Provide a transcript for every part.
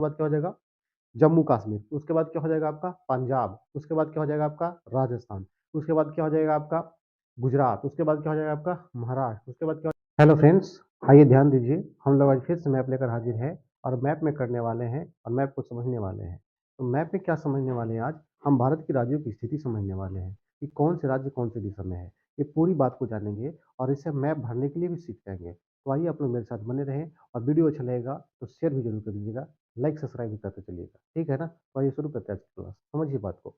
बाद क्या हो जाएगा जम्मू कश्मीर, उसके बाद क्या हो जाएगा आपका पंजाब, उसके बाद क्या हो जाएगा आपका राजस्थान, उसके बाद क्या हो जाएगा आपका गुजरात, उसके बाद क्या हो जाएगा आपका महाराष्ट्र, उसके बाद क्या। हेलो फ्रेंड्स, आइए ध्यान दीजिए, हम लोग आज फिर से मैप लेकर हाजिर हैं और मैप में करने वाले हैं और मैप को समझने वाले हैं। तो मैप में क्या समझने वाले हैं आज, हम भारत के राज्यों की स्थिति समझने वाले हैं कि कौन से राज्य कौन से दिशा में है। ये पूरी बात को जानेंगे और इसे मैप भरने के लिए भी सीख जाएंगे। तो आइए आप लोग मेरे साथ बने रहें और वीडियो अच्छा लगेगा तो शेयर भी जरूर कर दीजिएगा, लाइक सब्सक्राइब भी करते चलिएगा, ठीक है ना। तो आइए शुरू करते हैं आज की क्लास, समझिए बात को।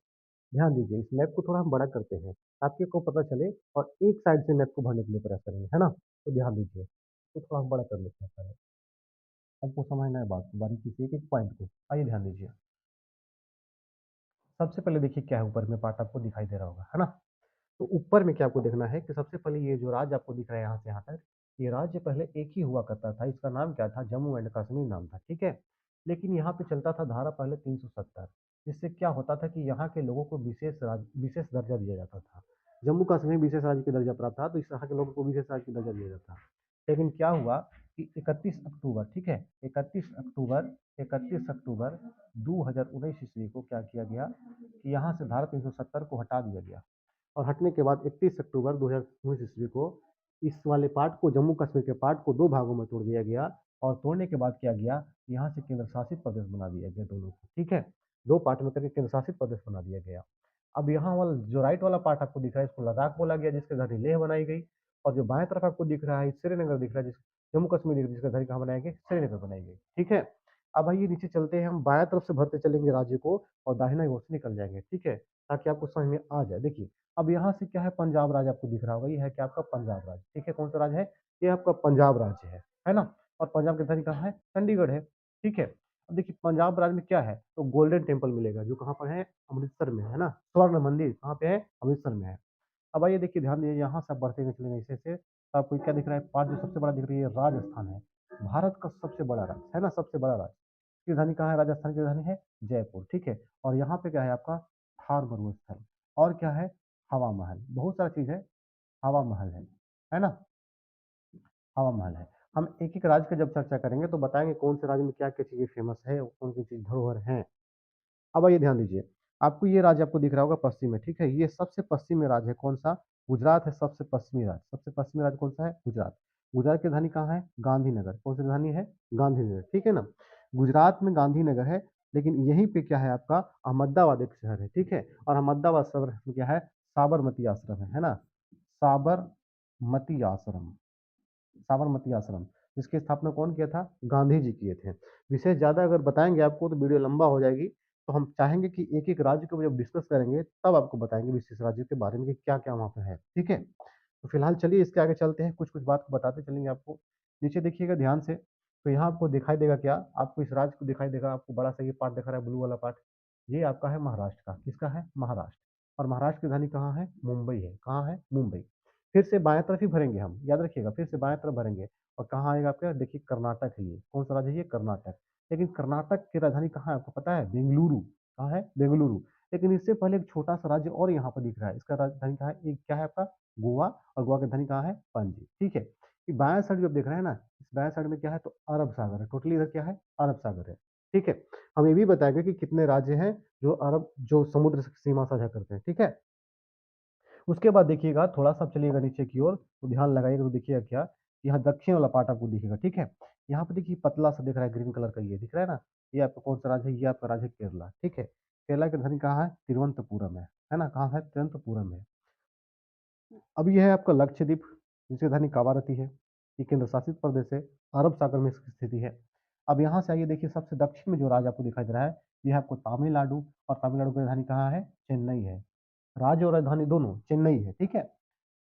ध्यान दीजिए, इस मैप को थोड़ा हम बड़ा करते हैं ताकि आपको पता चले और एक साइड से मैप को भरने के लिए प्रयास करेंगे, है ना। तो ध्यान दीजिए, तो थोड़ा हम बड़ा कर लेते हैं पहले, आपको समझना है बात को बारीकी से, एक एक पॉइंट को। आइए ध्यान दीजिए, सबसे पहले देखिए क्या है, ऊपर में पार्ट आपको दिखाई दे रहा होगा, है ना। तो ऊपर में क्या आपको देखना है कि सबसे पहले ये जो राज्य आपको दिख रहा है यहाँ से यहाँ तक, ये राज्य पहले एक ही हुआ करता था, इसका नाम क्या था, जम्मू एंड कश्मीर नाम था, ठीक है। लेकिन यहाँ पे चलता था धारा पहले 370, जिससे क्या होता था कि यहाँ के लोगों को विशेष दर्जा दिया जाता था। जम्मू कश्मीर विशेष राज्य की दर्जा प्राप्त था, तो इस यहाँ के लोगों को विशेष राज्य की दर्जा दिया जाता। लेकिन क्या हुआ कि 31 अक्टूबर, ठीक है, 31 अक्टूबर 2019 ईस्वी को क्या किया गया कि यहाँ से धारा 370 को हटा दिया गया। और हटने के बाद 31 अक्टूबर 2019 ईस्वी को इस वाले पार्ट को, जम्मू कश्मीर के पार्ट को दो भागों में तोड़ दिया गया। और तोड़ने के बाद क्या गया, यहाँ से केंद्र शासित प्रदेश बना दिया गया दोनों को, ठीक है। दो पार्ट में करके केंद्र शासित प्रदेश बना दिया गया। अब यहाँ वाला जो राइट वाला पार्ट आपको दिख रहा है, इसको लद्दाख बोला गया, जिसके धरी लेह बनाई गई। और जो बाएं तरफ आपको दिख रहा है श्रीनगर दिख रहा है, जिस जम्मू कश्मीर दिख रहा है, जिसका धरी कहाँ बनाई गई, श्रीनगर बनाई गई, ठीक है। अब आइए नीचे चलते हैं, हम बाएं तरफ से भरते चलेंगे राज्य को और दाहिना ओर से निकल जाएंगे, ठीक है, ताकि आपको समझ में आ जाए। देखिए, अब यहाँ से क्या है, पंजाब राज्य आपको दिख रहा होगा, ये है क्या आपका पंजाब राज्य, ठीक है। कौन सा राज्य है, ये आपका पंजाब राज्य है ना। और पंजाब की राजधानी कहाँ है, चंडीगढ़ है, ठीक है। अब देखिए पंजाब राज्य में क्या है, तो गोल्डन टेम्पल मिलेगा, जो कहाँ पर है, अमृतसर में है ना। स्वर्ण मंदिर कहाँ पे है, अमृतसर में है। अब आइए देखिए, ध्यान दीजिए, यहाँ से आप बढ़ते हुए चलेंगे ऐसे से, तो आपको क्या दिख रहा है, पार्ट जो सबसे बड़ा दिख रही है राजस्थान है, भारत का सबसे बड़ा राज्य है ना, सबसे बड़ा राज्य। की राजधानी कहाँ है, राजस्थान की राजधानी है जयपुर, ठीक है। और यहाँ पे क्या है आपका थार मरुस्थल, और क्या है, हवा महल, बहुत सारा चीज है, हवा महल है ना, हवा महल है। हम एक एक राज्य की जब चर्चा करेंगे तो बताएंगे कौन से राज्य में क्या क्या चीजें फेमस है, कौन सी चीज धरोहर है। अब आइए ध्यान दीजिए, आपको ये राज्य आपको दिख रहा होगा पश्चिम में, ठीक है, ये सबसे पश्चिमी राज्य है, कौन सा, गुजरात है सबसे पश्चिमी राज्य, सबसे पश्चिमी राज्य कौन सा है, गुजरात। गुजरात की राजधानी कहाँ है, गांधीनगर, कौन सी राजधानी है, गांधीनगर, ठीक है ना। गुजरात में गांधीनगर है, लेकिन यहीं पे क्या है आपका अहमदाबाद एक शहर है, ठीक है। और अहमदाबाद शहर में क्या है, साबरमती आश्रम है ना, साबरमती आश्रम, साबरमती आश्रम, जिसकी स्थापना कौन किया था, गांधी जी किए थे। विशेष ज्यादा अगर बताएंगे आपको तो वीडियो लंबा हो जाएगी, तो हम चाहेंगे कि एक एक राज्य को जब डिस्कस करेंगे तब आपको बताएंगे विशेष राज्य के बारे में कि क्या क्या वहाँ पे है, ठीक है। तो फिलहाल चलिए इसके आगे चलते हैं, कुछ कुछ बात को बताते चलेंगे आपको। नीचे देखिएगा ध्यान से, तो यहाँ आपको दिखाई देगा क्या, आपको इस राज्य को दिखाई देगा, आपको बड़ा सा ये पार्ट दिखा रहा है, ब्लू वाला पार्ट, ये आपका है महाराष्ट्र का, किसका है, महाराष्ट्र। और महाराष्ट्र की राजधानी कहाँ है, मुंबई है, कहाँ है, मुंबई। फिर से बाएं तरफ ही भरेंगे हम, याद रखिएगा, फिर से बाएं तरफ भरेंगे। और कहाँ आएगा आपका, देखिए कर्नाटक है, ये कौन सा राज्य है, ये कर्नाटक। लेकिन कर्नाटक की राजधानी कहाँ है आपको पता है, बेंगलुरु, कहाँ है, बेंगलुरु। लेकिन इससे पहले एक छोटा सा राज्य और यहाँ पर दिख रहा है, इसका राजधानी कहाँ है, एक क्या है आपका, गोवा। और गोवा की राजधानी कहाँ है, पणजी, ठीक है। ये बाएं साइड जो आप देख रहे हैं ना, इस बाएं साइड में क्या है, तो अरब सागर है, टोटली इधर क्या है, अरब सागर है, ठीक है। हम ये भी बताएंगे कि कितने राज्य हैं जो अरब, जो समुद्र से सीमा साझा करते हैं, ठीक है। उसके बाद देखिएगा, थोड़ा सा चलिएगा नीचे की ओर, तो ध्यान लगाइएगा, तो देखिएगा क्या, यहाँ दक्षिण वाला पार्ट आपको दिखेगा, ठीक है। यहाँ पे देखिए पतला सा दिख रहा है, ग्रीन कलर का, ये दिख रहा है ना, ये आपका कौन सा राज्य है, ये आपका राज्य है केरला, ठीक है। केरला की राजधानी कहाँ है, तिरुवनंतपुरम है ना, कहाँ है, तिरुवनंतपुरम है। अब यह है आपका लक्षद्वीप, जिसकी राजधानी कावारती है, ये केंद्र शासित प्रदेश है, अरब सागर में इसकी स्थिति है। अब यहाँ से आइए देखिए, सबसे दक्षिण में जो राज्य आपको दिखाई दे रहा है, यह आपको तमिलनाडु, और तमिलनाडु की राजधानी कहाँ है, चेन्नई है। राज्य और राजधानी दोनों चेन्नई है, ठीक है।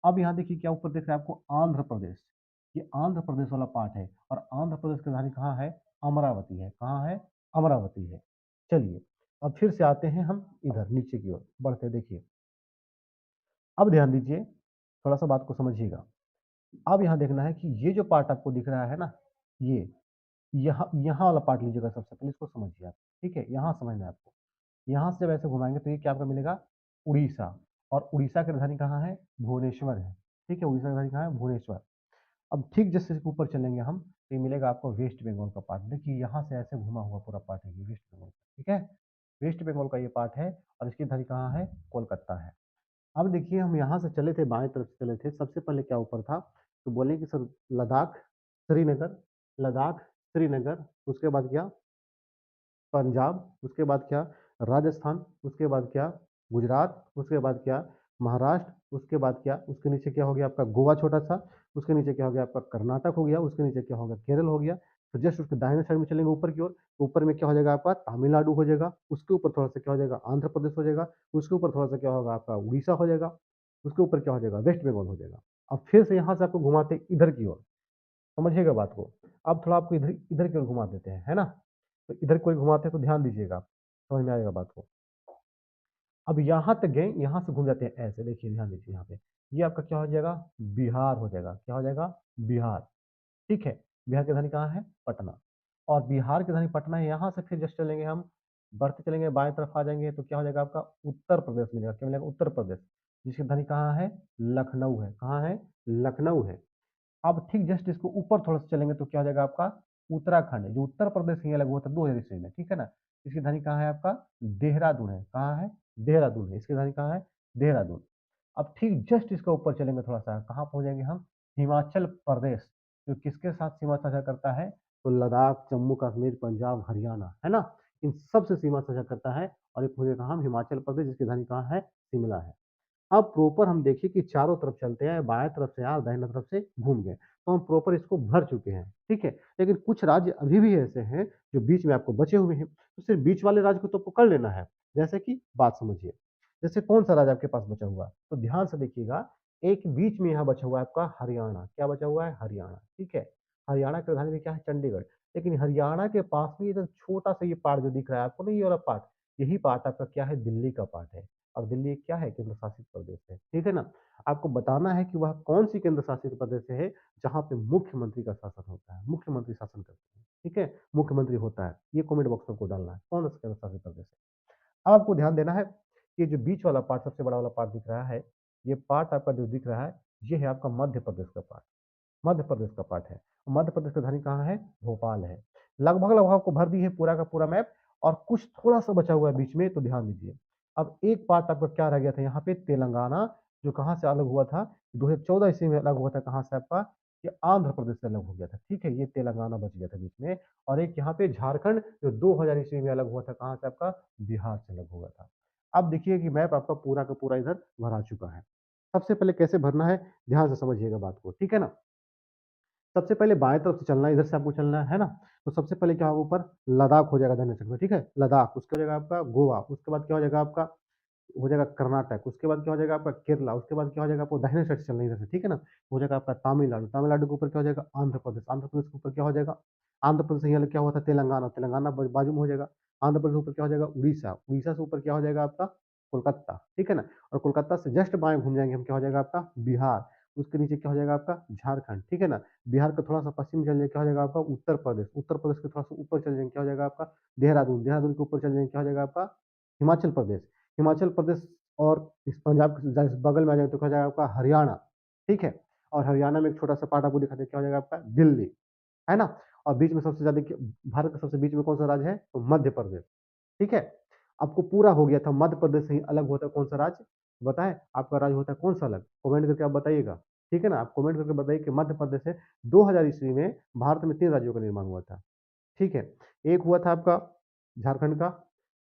अब यहाँ देखिए क्या ऊपर दिख रहा है आपको, आंध्र प्रदेश, ये आंध्र प्रदेश वाला पार्ट है। और आंध्र प्रदेश की राजधानी कहाँ है, अमरावती है, कहाँ है, अमरावती है। चलिए, अब फिर से आते हैं हम इधर नीचे की ओर बढ़ते, देखिए अब ध्यान दीजिए, थोड़ा सा बात को समझिएगा। अब यहाँ देखना है कि ये जो पार्ट आपको दिख रहा है ना, ये यहाँ यहाँ वाला पार्ट लीजिएगा, सबसे पहले इसको समझिए आप, ठीक है, यहाँ समझना है आपको। यहाँ से जब ऐसे घुमाएंगे तो ये क्या आपका मिलेगा, उड़ीसा। और उड़ीसा की राजधानी कहाँ है, भुवनेश्वर है, ठीक है, उड़ीसा की राजधानी कहाँ है, भुवनेश्वर। अब ठीक जैसे ऊपर चलेंगे हम, तो ये मिलेगा आपको वेस्ट बंगाल का पार्ट। देखिए यहाँ से ऐसे घुमा हुआ पूरा पार्ट है ये वेस्ट बंगाल का, ठीक है, वेस्ट बंगाल का ये पार्ट है और इसकी धरी कहाँ है, कोलकाता है। अब देखिए हम यहाँ से चले थे, बाएं तरफ से चले थे, सबसे पहले क्या ऊपर था, तो बोले कि सर लद्दाख, श्रीनगर, लद्दाख, श्रीनगर, उसके बाद क्या, पंजाब, उसके बाद क्या, राजस्थान, उसके बाद क्या, गुजरात, उसके बाद क्या, महाराष्ट्र, उसके बाद क्या, उसके नीचे क्या हो गया आपका गोवा छोटा सा, उसके नीचे क्या हो गया आपका कर्नाटक हो गया, उसके नीचे क्या हो गया केरल हो गया। तो जस्ट उसके दाहिने साइड में चलेंगे ऊपर की ओर, तो ऊपर में क्या हो जाएगा आपका तमिलनाडु हो जाएगा, उसके ऊपर थोड़ा सा क्या हो जाएगा आंध्र प्रदेश हो जाएगा, उसके ऊपर थोड़ा सा क्या होगा आपका उड़ीसा हो जाएगा, उसके ऊपर क्या हो जाएगा वेस्ट बंगाल हो जाएगा। अब फिर से यहाँ से आपको घुमाते इधर की ओर, समझिएगा बात को। अब थोड़ा आपको इधर इधर की ओर घुमा देते हैं, है ना, तो इधर कोई घुमाते हैं तो ध्यान दीजिएगा आप, समझ में आएगा बात को। अब यहाँ तक गए, यहाँ से घूम जाते हैं ऐसे, देखिए ध्यान दीजिए यहाँ पे, ये आपका क्या हो जाएगा, बिहार हो जाएगा, क्या हो जाएगा, बिहार, ठीक है। बिहार की राजधानी कहाँ है, पटना, और बिहार की राजधानी पटना है। यहाँ से फिर जस्ट चलेंगे हम, बढ़ते चलेंगे बाएं तरफ आ जाएंगे तो क्या हो जाएगा आपका उत्तर प्रदेश मिलेगा, क्या मिलेगा, उत्तर प्रदेश, जिसकी राजधानी कहाँ है, लखनऊ है, कहाँ है, लखनऊ है। अब ठीक जस्ट इसको ऊपर थोड़ा सा चलेंगे तो क्या हो जाएगा आपका उत्तराखंड है, जो उत्तर प्रदेश से अलग हुआ था 2000 ईस्वी में, ठीक है ना। इसकी राजधानी कहाँ है आपका, देहरादून है, कहाँ है, देहरादून है, इसकी राजधानी कहाँ है, देहरादून। अब ठीक जस्ट इसका ऊपर चलेंगे थोड़ा सा, कहाँ पहुंचेंगे हम, हिमाचल प्रदेश, जो किसके साथ सीमा साझा करता है, तो लद्दाख, जम्मू कश्मीर, पंजाब, हरियाणा, है ना, इन सब से सीमा साझा करता है। और ये पहुंचेगा हम हिमाचल प्रदेश, जिसकी राजधानी कहाँ है, शिमला है। अब प्रॉपर हम देखिए कि चारों तरफ चलते हैं, बाएं तरफ से आए, दाहिने तरफ से घूम गए, तो हम प्रॉपर इसको भर चुके हैं, ठीक है। लेकिन कुछ राज्य अभी भी ऐसे हैं जो बीच में आपको बचे हुए हैं, तो सिर्फ बीच वाले राज्य को तो आपको कर लेना है। जैसे कि बात समझिए, जैसे कौन सा राज्य आपके पास बचा हुआ, तो ध्यान से देखिएगा, एक बीच में यहाँ बचा हुआ है आपका हरियाणा, क्या बचा हुआ है, हरियाणा, ठीक है। हरियाणा की राजधानी क्या है, चंडीगढ़। लेकिन हरियाणा के पास में ये छोटा सा ये पार्ट जो दिख रहा है आपको ना, ये वाला पार्ट, यही पार्ट आपका क्या है, दिल्ली का पार्ट है। और दिल्ली एक क्या है, केंद्र शासित प्रदेश है, ठीक है ना। आपको बताना है कि वह कौन सी केंद्र शासित प्रदेश है जहां पे मुख्यमंत्री का शासन होता है, मुख्यमंत्री शासन करते हैं, ठीक है, मुख्यमंत्री होता है। ये कमेंट बॉक्स में आपको डालना है कौन सा केंद्र शासित प्रदेश है। अब आपको ध्यान देना है कि जो बीच वाला पार्ट, सबसे बड़ा वाला पार्ट दिख रहा है, ये पार्ट आपका जो दिख रहा है, ये है आपका मध्य प्रदेश का पार्ट, मध्य प्रदेश का पार्ट है। मध्य प्रदेश की राजधानी कहाँ है, भोपाल है। लगभग लगभग आपको भर दी है पूरा का पूरा मैप, और कुछ थोड़ा सा बचा हुआ है बीच में, तो ध्यान दीजिए। अब एक पार्ट आपका क्या रह गया था यहाँ पे, तेलंगाना, जो कहाँ से अलग हुआ था, 2014 ईस्वी में अलग हुआ था, कहाँ से आपका, ये आंध्र प्रदेश से अलग हो गया था, ठीक है, ये तेलंगाना बच गया था बीच में। और एक यहाँ पे झारखंड, जो 2000 ईस्वी में अलग हुआ था, कहाँ से आपका, बिहार से अलग हुआ था। अब देखिए कि मैप आपका पूरा का पूरा इधर भरा चुका है। सबसे पहले कैसे भरना है, ध्यान से समझिएगा बात को, ठीक है ना। सबसे पहले बाएं तरफ से चलना है, इधर से आपको चलना है ना। तो सबसे पहले क्या होगा, ऊपर लद्दाख हो जाएगा दाहिने साइड में, ठीक है, लद्दाख, उसके हो जाएगा आपका गोवा, उसके बाद क्या हो जाएगा आपका, हो जाएगा कर्नाटक, उसके बाद क्या हो जाएगा आपका केरला, उसके बाद क्या हो जाएगा आपको दाहिने साइड से चलना है इधर से, ठीक है ना, हो जाएगा आपका तमिलनाडु, तमिलनाडु के ऊपर क्या हो जाएगा आंध्र प्रदेश, आंध्र प्रदेश के ऊपर क्या हो जाएगा, आंध्र प्रदेश से यहाँ क्या हुआ था तेलंगाना, तेलंगाना बाजू में हो जाएगा। आंध्र प्रदेश के ऊपर क्या हो जाएगा उड़ीसा, उड़ीसा से ऊपर क्या हो जाएगा आपका कोलकाता, ठीक है ना। और कोलकाता से जस्ट बाएं घूम जाएंगे हम, क्या हो जाएगा आपका बिहार, उसके नीचे क्या हो जाएगा आपका झारखंड, ठीक है ना। बिहार का थोड़ा सा पश्चिम चल जाएंगे, क्या हो जाएगा आपका उत्तर प्रदेश, उत्तर प्रदेश के थोड़ा सा ऊपर चल जाएंगे, क्या हो जाएगा आपका देहरादून, देहरादून के ऊपर चल जाएंगे, क्या हो जाएगा आपका हिमाचल प्रदेश, हिमाचल प्रदेश। और इस पंजाब के बगल में आ जाए तो क्या हो जाएगा आपका हरियाणा, ठीक है। और हरियाणा में एक छोटा सा पार्ट आपको दिखा दे, क्या हो जाएगा आपका दिल्ली, है ना। और बीच में सबसे ज्यादा भारत का सबसे बीच में कौन सा राज्य है, तो मध्य प्रदेश, ठीक है। आपको पूरा हो गया था, मध्य प्रदेश से ही अलग होता है कौन सा राज्य, बताएं आपका राज्य होता है कौन सा अलग, कमेंट करके आप बताइएगा, ठीक है ना। आप कमेंट करके बताइए कि मध्य प्रदेश से 2000 ईस्वी में भारत में 3 राज्यों का निर्माण हुआ था, ठीक है। एक हुआ था आपका झारखंड का,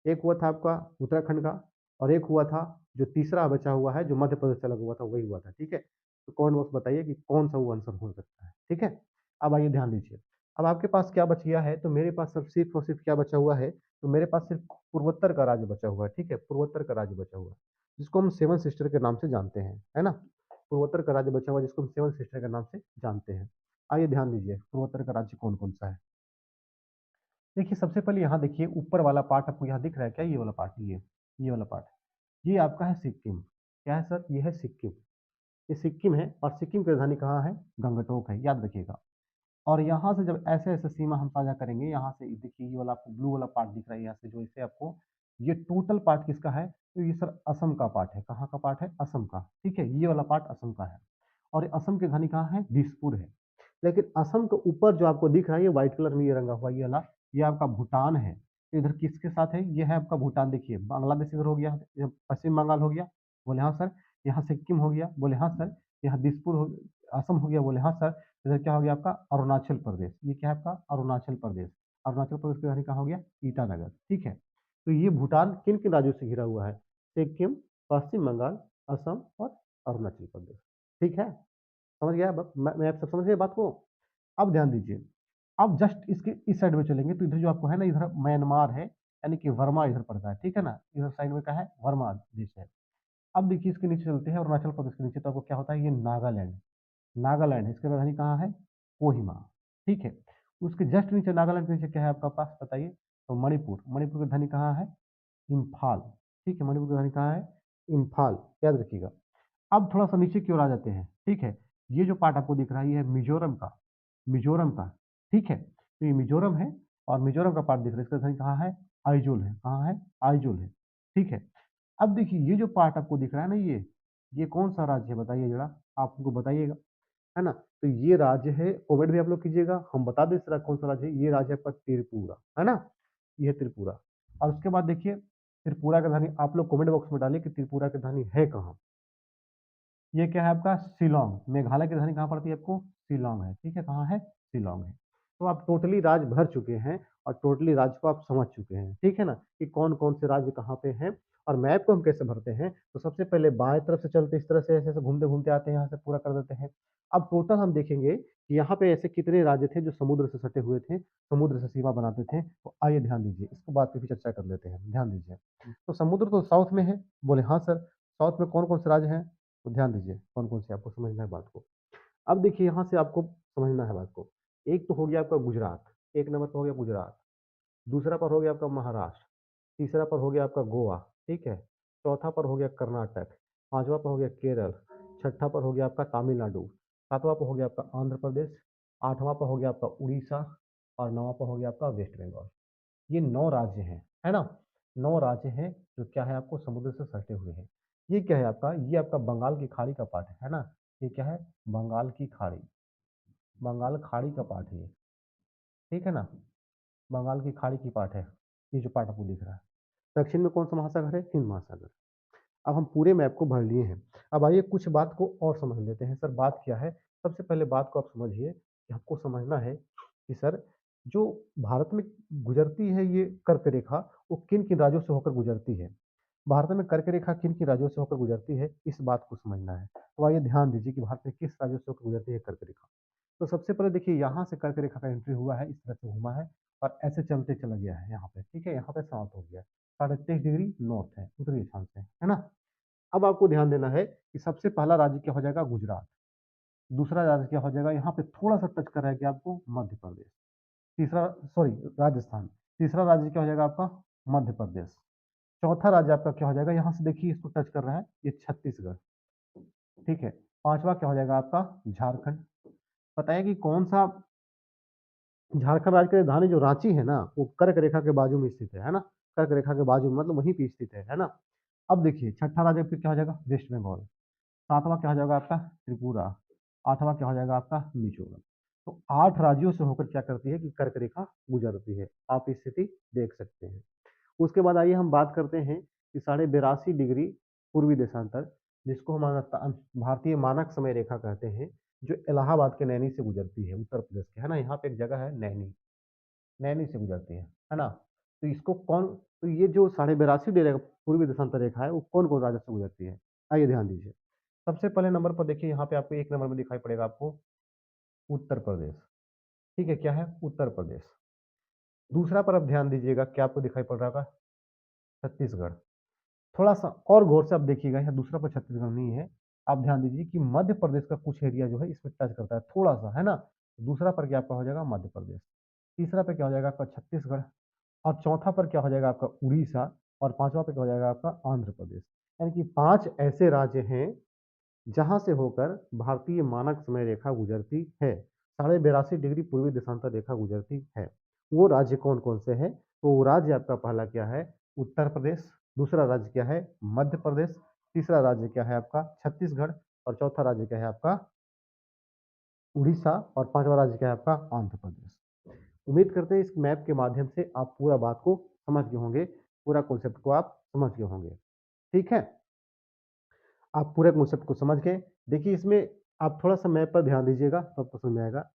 एक हुआ था आपका उत्तराखंड का, और एक हुआ था जो तीसरा बचा हुआ है जो मध्य प्रदेश से अलग हुआ था, वही हुआ था, ठीक है। तो कमेंट बॉक्स बताइए कि कौन सा वो आंसर हो सकता है, ठीक है। अब आइए ध्यान दीजिए, अब आपके पास क्या बच गया है, तो मेरे पास सिर्फ और सिर्फ क्या बचा हुआ है, तो मेरे पास सिर्फ पूर्वोत्तर का राज्य बचा हुआ है, ठीक है, पूर्वोत्तर का राज्य बचा हुआ है, जिसको हम सेवन सिस्टर के नाम से जानते हैं, है ना। पूर्वोत्तर का राज्य बचा हुआ है जिसको हम सेवन सिस्टर के नाम से जानते हैं। आइए ध्यान दीजिए पूर्वोत्तर का राज्य कौन कौन सा है। देखिए सबसे पहले यहाँ देखिए ऊपर वाला पार्ट आपको यहाँ दिख रहा है क्या, ये वाला पार्ट, ये वाला पार्ट, ये आपका है सिक्किम, क्या है सर, ये है सिक्किम, ये सिक्किम है। और सिक्किम की राजधानी कहाँ है, गंगटोक है, याद रखिएगा। और यहाँ से जब ऐसे ऐसे सीमा हम साझा करेंगे, यहाँ से देखिए ये वाला आपको ब्लू वाला पार्ट दिख रहा है, यहाँ से जो इसे आपको, ये टोटल पार्ट किसका है, तो ये सर असम का पार्ट है, कहाँ का पार्ट है, असम का, ठीक है, ये वाला पार्ट असम का है। और असम की राजधानी कहाँ है, दिसपुर है। लेकिन असम के ऊपर जो आपको दिख रहा है ये व्हाइट कलर में ये रंगा हुआ ये वाला, ये आपका भूटान है। तो इधर किसके साथ है, ये है आपका भूटान। देखिए बांग्लादेश इधर हो गया, पश्चिम बंगाल हो गया, बोले हाँ सर। यहाँ सिक्किम हो गया, बोले हाँ सर। यहाँ दिसपुर हो, असम हो गया, बोले हाँ सर। इधर क्या हो गया आपका अरुणाचल प्रदेश, ये क्या है आपका अरुणाचल प्रदेश। अरुणाचल प्रदेश की राजधानी कहाँ हो गया, ईटानगर। ठीक है, तो ये भूटान किन किन राज्यों से घिरा हुआ है, सिक्किम, पश्चिम बंगाल, असम और अरुणाचल प्रदेश। ठीक है, समझ गया मैं आप सब समझ गए बात को। अब ध्यान दीजिए, अब जस्ट इसके इस साइड में चलेंगे तो इधर जो आपको है ना, इधर म्यांमार है, यानी कि वर्मा इधर पड़ता है। ठीक है ना, इधर साइड में क्या है, वर्मा देश है। अब देखिए इसके नीचे चलते हैं, अरुणाचल प्रदेश के नीचे तो आपको क्या होता है, ये नागालैंड। नागालैंड है, इसकी राजधानी कहाँ है, कोहिमा। ठीक है, उसके जस्ट नीचे नागालैंड के नीचे क्या है आपका पास, बताइए। तो मणिपुर, मणिपुर की राजधानी कहाँ है, इम्फाल। ठीक है, मणिपुर की राजधानी कहाँ है, इम्फाल, याद रखिएगा। अब थोड़ा सा नीचे की ओर आ जाते हैं। ठीक है, ये जो पार्ट आपको दिख रहा है ये है मिजोरम का, मिजोरम का। ठीक है, तो ये मिजोरम है और मिजोरम का पार्ट दिख रहा है, इसका राजधानी कहाँ है, आइजोल है। कहाँ है, आइजोल है। ठीक है, अब देखिए ये जो पार्ट आपको दिख रहा है ना, ये कौन सा राज्य है बताइए जरा, आप हमको बताइएगा, है ना। तो ये राज्य है, कमेंट भी आप लोग कीजिएगा, हम बता दें इसका कौन सा राज्य है। ये राज्य है आपका त्रिपुरा, है ना, ये है त्रिपुरा। और उसके बाद देखिए त्रिपुरा की राजधानी आप लोग कमेंट बॉक्स में डालिए कि त्रिपुरा की राजधानी है कहाँ। ये क्या है आपका शिलोंग, मेघालय की राजधानी कहाँ पड़ती है आपको, शिलोंग है। ठीक है, कहाँ है, शिलोंग है। तो आप टोटली राज्य भर चुके हैं और टोटली राज्य को आप समझ चुके हैं। ठीक है ना, कि कौन कौन से राज्य कहाँ पे हैं। और मैप को हम कैसे भरते हैं, तो सबसे पहले बाएं तरफ से चलते इस तरह से ऐसे ऐसे घूमते घूमते आते हैं, यहाँ से पूरा कर देते हैं। अब टोटल हम देखेंगे कि यहाँ पे ऐसे कितने राज्य थे जो समुद्र से सटे हुए थे, समुद्र से सीमा बनाते थे। तो आइए ध्यान दीजिए, इसको बात पे भी चर्चा कर लेते हैं, ध्यान दीजिए। तो समुद्र तो साउथ में है, बोले हाँ सर। साउथ में कौन कौन से राज्य हैं, तो ध्यान दीजिए कौन कौन से आपको समझना है बात को। अब देखिए यहाँ से आपको समझना है बात को। एक तो हो गया आपका गुजरात, एक नंबर पर हो गया गुजरात। दूसरा पर हो गया आपका महाराष्ट्र। तीसरा पर हो गया आपका गोवा। ठीक है, चौथा पर हो गया कर्नाटक। पांचवा पर हो गया केरल। छठा पर हो गया आपका तमिलनाडु। सातवां पर हो गया आपका आंध्र प्रदेश। आठवां पर हो गया आपका उड़ीसा। और नौवां पर हो गया आपका वेस्ट बंगाल। ये 9 राज्य हैं, है ना। 9 राज्य हैं जो क्या है आपको समुद्र से सटे हुए हैं। ये क्या है आपका, ये आपका बंगाल की खाड़ी का पार्ट है ना। ये क्या है, बंगाल की खाड़ी, बंगाल खाड़ी का पार्ट है ये। ठीक है ना, बंगाल की खाड़ी की पार्ट है, ये जो पार्ट आपको दिख रहा है। दक्षिण में कौन सा महासागर है, हिंद महासागर। अब हम पूरे मैप को भर लिए हैं। अब आइए कुछ बात को और समझ लेते हैं। सर बात क्या है, सबसे पहले बात को आप समझिए कि आपको समझना है कि सर जो भारत में गुजरती है ये कर्क रेखा, वो किन किन राज्यों से होकर गुजरती है। भारत में कर्क रेखा किन किन राज्यों से होकर गुजरती है, इस बात को समझना है। तो आइए ध्यान दीजिए कि भारत में किस राज्यों से होकर गुजरती है कर्क रेखा। तो सबसे पहले देखिए यहाँ से कर्क रेखा का एंट्री हुआ है, इस तरह से घुमा है और ऐसे चलते चला गया है यहाँ पे। ठीक है, यहाँ पे साउथ हो गया, 23.5 डिग्री नॉर्थ है, उत्तरी अक्षांश है ना। अब आपको ध्यान देना है कि सबसे पहला राज्य क्या हो जाएगा, गुजरात। दूसरा राज्य क्या हो जाएगा, यहाँ पे थोड़ा सा टच कर रहा है कि आपको मध्य प्रदेश। तीसरा, सॉरी, राजस्थान। तीसरा राज्य क्या हो जाएगा आपका, मध्य प्रदेश। चौथा राज्य आपका क्या हो जाएगा, यहाँ से देखिए इसको टच कर रहा है, ये छत्तीसगढ़। ठीक है, पांचवा क्या हो जाएगा आपका, झारखंड। बताइए कि कौन सा, झारखंड राज्य की राजधानी जो रांची है ना, वो कर्क रेखा के बाजू में स्थित है ना। कर्क रेखा के बाजू में मतलब वहीं पे स्थित है ना। अब देखिए छठा राज्य फिर क्या हो जाएगा, वेस्ट बंगाल। सातवां क्या हो जाएगा आपका, त्रिपुरा। आठवां क्या हो जाएगा आपका, मिजोरम। तो 8 राज्यों से होकर क्या करती है कि कर्क रेखा गुजरती है, आप स्थिति देख सकते हैं। उसके बाद आइए हम बात करते हैं कि 82.5 डिग्री पूर्वी देशांतर, जिसको हम भारतीय मानक समय रेखा कहते हैं, जो इलाहाबाद के नैनी से गुजरती है, उत्तर प्रदेश के, है ना। यहाँ पे एक जगह है नैनी, नैनी से गुजरती है ना। तो इसको कौन, तो ये जो 82.5 डिग्री पूर्वी देशांतर रेखा है वो कौन कौन राज्य से गुजरती है, आइए ध्यान दीजिए। सबसे पहले नंबर पर देखिए, यहाँ पे आपको एक नंबर में दिखाई पड़ेगा आपको उत्तर प्रदेश। ठीक है, क्या है, उत्तर प्रदेश। दूसरा पर आप ध्यान दीजिएगा, क्या आपको दिखाई पड़ रहा होगा, छत्तीसगढ़। थोड़ा सा और गौर से आप देखिएगा, यहाँ दूसरा पर छत्तीसगढ़ नहीं है। आप ध्यान दीजिए कि मध्य प्रदेश का कुछ एरिया जो है इसमें टच करता है थोड़ा सा, है ना। दूसरा पर क्या आपका हो जाएगा, मध्य प्रदेश। तीसरा पे क्या हो जाएगा आपका, छत्तीसगढ़। और चौथा पर क्या हो जाएगा आपका, उड़ीसा। और पांचवा पे क्या हो जाएगा आपका, आंध्र प्रदेश। यानी कि 5 ऐसे राज्य हैं जहां से होकर भारतीय मानक समय रेखा गुजरती है, 82.5 डिग्री पूर्वी देशांतर रेखा गुजरती है। वो राज्य कौन कौन से हैं, तो वो राज्य आपका पहला क्या है, उत्तर प्रदेश। दूसरा राज्य क्या है, मध्य प्रदेश। तीसरा राज्य क्या है आपका, छत्तीसगढ़। और चौथा राज्य क्या है आपका, उड़ीसा और पांचवा राज्य क्या है आपका आंध्र प्रदेश। उम्मीद करते हैं इस मैप के माध्यम से आप पूरा बात को समझ गए होंगे, पूरा कॉन्सेप्ट को आप समझ गए होंगे। ठीक है, आप पूरे कॉन्सेप्ट को समझ गए। देखिए इसमें आप थोड़ा सा मैप पर ध्यान दीजिएगा तब तो समझ में आएगा।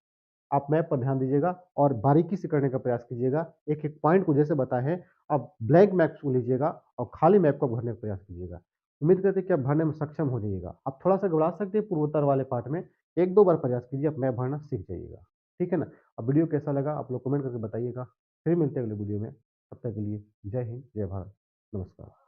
आप मैप पर ध्यान दीजिएगा और बारीकी से करने का प्रयास कीजिएगा। एक एक पॉइंट को जैसे बताए हैं आप ब्लैंक मैप को लीजिएगा और खाली मैप को भरने का प्रयास कीजिएगा। उम्मीद करते हैं कि आप भरने में सक्षम हो जाइएगा। आप थोड़ा सा घबरा सकते हैं पूर्वोत्तर वाले पार्ट में, एक दो बार प्रयास कीजिए, आप मैप भरना सीख जाइएगा। ठीक है ना। अब वीडियो कैसा लगा आप लोग कमेंट करके बताइएगा। फिर मिलते हैं अगले वीडियो में, तब तक के लिए जय हिंद जय भारत, नमस्कार।